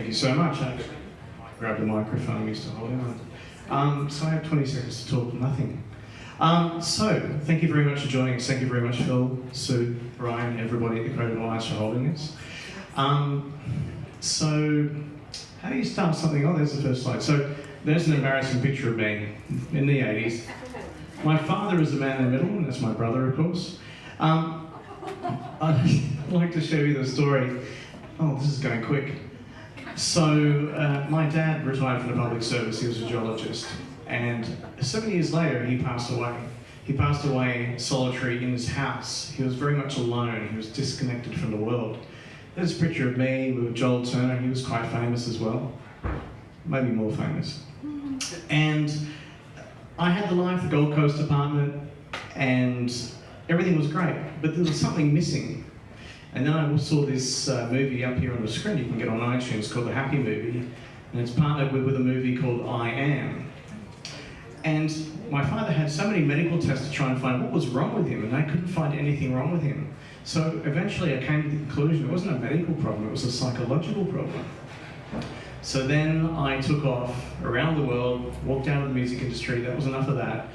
you so much. I grabbed the microphone I'm used to holding on. So I have 20 seconds to talk nothing. So, thank you very much for joining us. Thank you very much, Phil, Sue, Ryan, everybody at the Creative Alliance for holding us. So, how do you start something? Oh, there's the first slide. So, there's an embarrassing picture of me in the 80s. My father is the man in the middle, and that's my brother, of course. I'd like to show you the story. Oh, this is going quick. So, my dad retired from the public service. He was a geologist. And 7 years later, he passed away. He passed away solitary in his house. He was very much alone. He was disconnected from the world. There's a picture of me with Joel Turner. He was quite famous as well. Maybe more famous. And I had the life, the Gold Coast apartment, and everything was great. But there was something missing. And then I saw this movie up here on the screen you can get on iTunes called The Happy Movie. And it's partnered with a movie called I Am. And my father had so many medical tests to try and find what was wrong with him, and they couldn't find anything wrong with him. So eventually I came to the conclusion it wasn't a medical problem, it was a psychological problem. So then I took off around the world, walked out of the music industry, that was enough of that,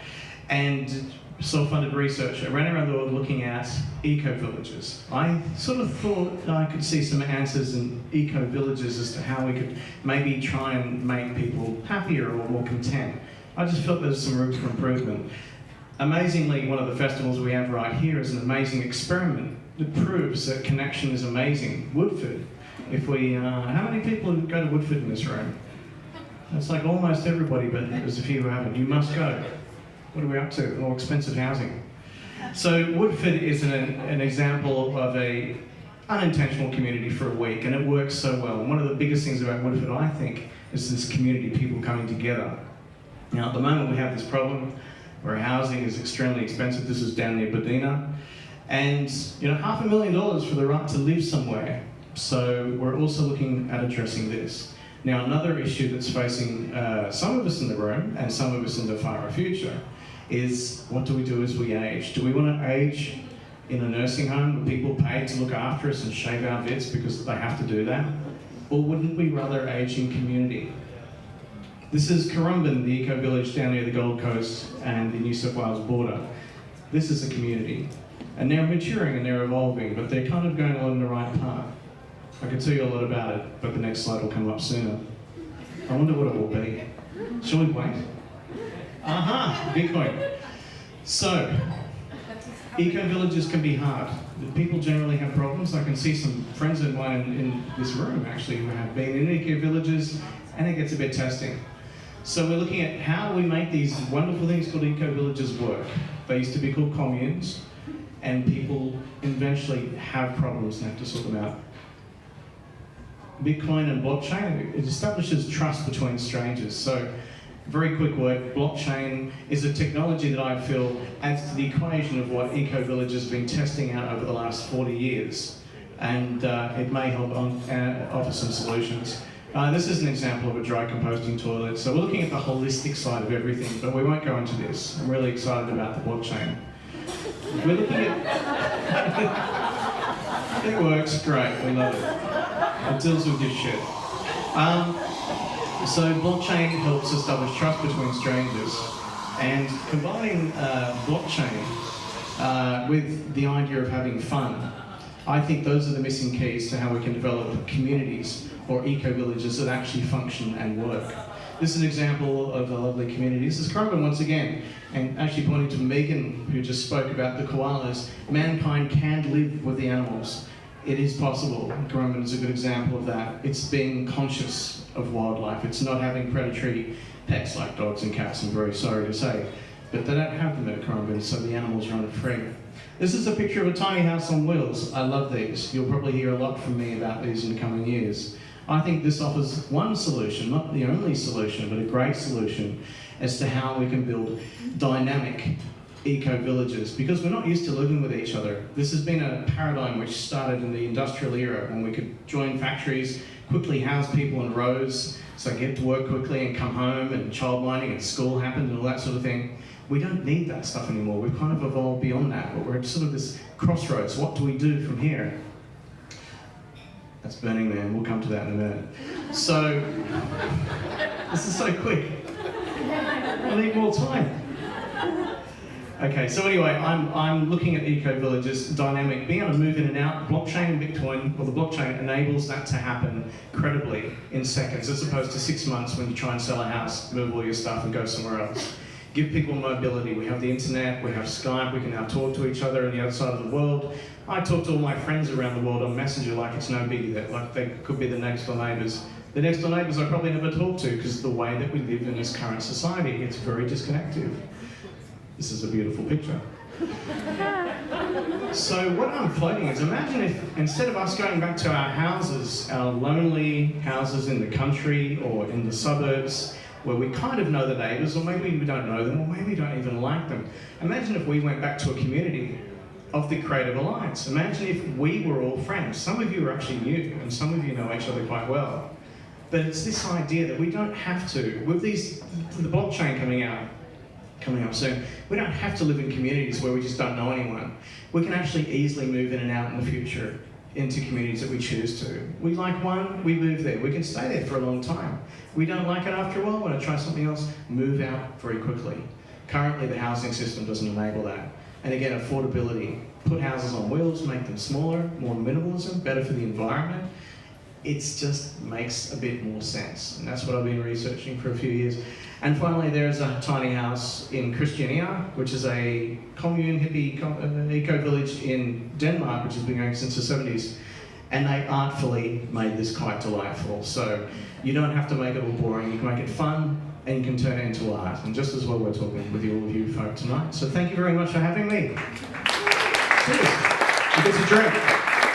and self-funded research. I ran around the world looking at eco-villages. I sort of thought I could see some answers in eco-villages as to how we could maybe try and make people happier or more content. I just felt there was some room for improvement. Amazingly, one of the festivals we have right here is an amazing experiment that proves that connection is amazing. Woodford. If we, how many people go to Woodford in this room? It's like almost everybody, but there's a few who haven't. You must go. What are we up to? More expensive housing. So Woodford is an example of a unintentional community for a week, and it works so well. And one of the biggest things about Woodford, I think, is this community, people coming together. Now, at the moment, we have this problem where housing is extremely expensive. This is down near Badina. And, $500,000 for the right to live somewhere. So we're also looking at addressing this. Now, another issue that's facing some of us in the room and some of us in the far future is what do we do as we age? Do we want to age in a nursing home with people paid to look after us and shave our bits because they have to do that? Or wouldn't we rather age in community? This is Currumbin, the eco-village down near the Gold Coast and the New South Wales border. This is a community. And they're maturing and they're evolving, but they're kind of going along the right path. I can tell you a lot about it, but the next slide will come up sooner. I wonder what it will be. Shall we wait? Aha, Bitcoin. So, eco-villages can be hard. People generally have problems. I can see some friends of mine in this room actually who have been in eco-villages, and it gets a bit testing. So we're looking at how we make these wonderful things called eco-villages work. They used to be called communes, and people eventually have problems and have to sort them out. Bitcoin and blockchain, it establishes trust between strangers. So, very quick word, blockchain is a technology that I feel adds to the equation of what eco-villages have been testing out over the last 40 years. And it may help offer some solutions. This is an example of a dry composting toilet. So we're looking at the holistic side of everything, but we won't go into this. I'm really excited about the blockchain. We're looking at... It works, great, we love it. It deals with your shit. So blockchain helps establish trust between strangers, and combining blockchain with the idea of having fun, I think those are the missing keys to how we can develop communities or eco-villages that actually function and work. This is an example of a lovely community. This is Currumbin once again, and actually pointing to Megan, who just spoke about the koalas. Mankind can live with the animals. It is possible. Currumbin is a good example of that. It's being conscious of wildlife. It's not having predatory pets like dogs and cats, I'm very sorry to say. But they don't have them at Currumbin, so the animals run free. This is a picture of a tiny house on wheels. I love these. You'll probably hear a lot from me about these in the coming years. I think this offers one solution, not the only solution, but a great solution as to how we can build dynamic eco-villages, because we're not used to living with each other. This has been a paradigm which started in the industrial era when we could join factories, quickly house people in rows, so get to work quickly and come home, and childminding and school happened and all that sort of thing. We don't need that stuff anymore. We've kind of evolved beyond that, but we're at sort of this crossroads. What do we do from here? That's Burning Man. We'll come to that in a minute. So, this is so quick. I need more time. Okay, so anyway, I'm looking at eco-villages, dynamic, being able to move in and out. Blockchain and Bitcoin, well, the blockchain enables that to happen credibly in seconds, as opposed to 6 months when you try and sell a house, move all your stuff and go somewhere else. Give people mobility. We have the internet, we have Skype, we can now talk to each other on the other side of the world. I talk to all my friends around the world on Messenger like it's no biggie, that like they could be the next door neighbours. The next door neighbours I probably never talk to because of the way that we live in this current society. It's very disconnected. This is a beautiful picture. So what I'm floating is, imagine if instead of us going back to our houses, our lonely houses in the country or in the suburbs, where we kind of know the neighbours, or maybe we don't know them, or maybe we don't even like them. Imagine if we went back to a community of the Creative Alliance. Imagine if we were all friends. Some of you are actually new, and some of you know each other quite well. But it's this idea that we don't have to, with the blockchain coming up soon, we don't have to live in communities where we just don't know anyone. We can actually easily move in and out in the future into communities that we choose to. We like one, we move there. We can stay there for a long time. We don't like it after a while, want to try something else, move out very quickly. Currently, the housing system doesn't enable that. And again, affordability. Put houses on wheels, make them smaller, more minimalism, better for the environment. It just makes a bit more sense. And that's what I've been researching for a few years. And finally, there's a tiny house in Christiania, which is a commune, hippie, eco-village in Denmark, which has been going since the 70s. And they artfully made this quite delightful. So you don't have to make it all boring. You can make it fun, and you can turn it into art. And just as well, we're talking with all of you folk tonight. So thank you very much for having me. Cheers. You get to drink.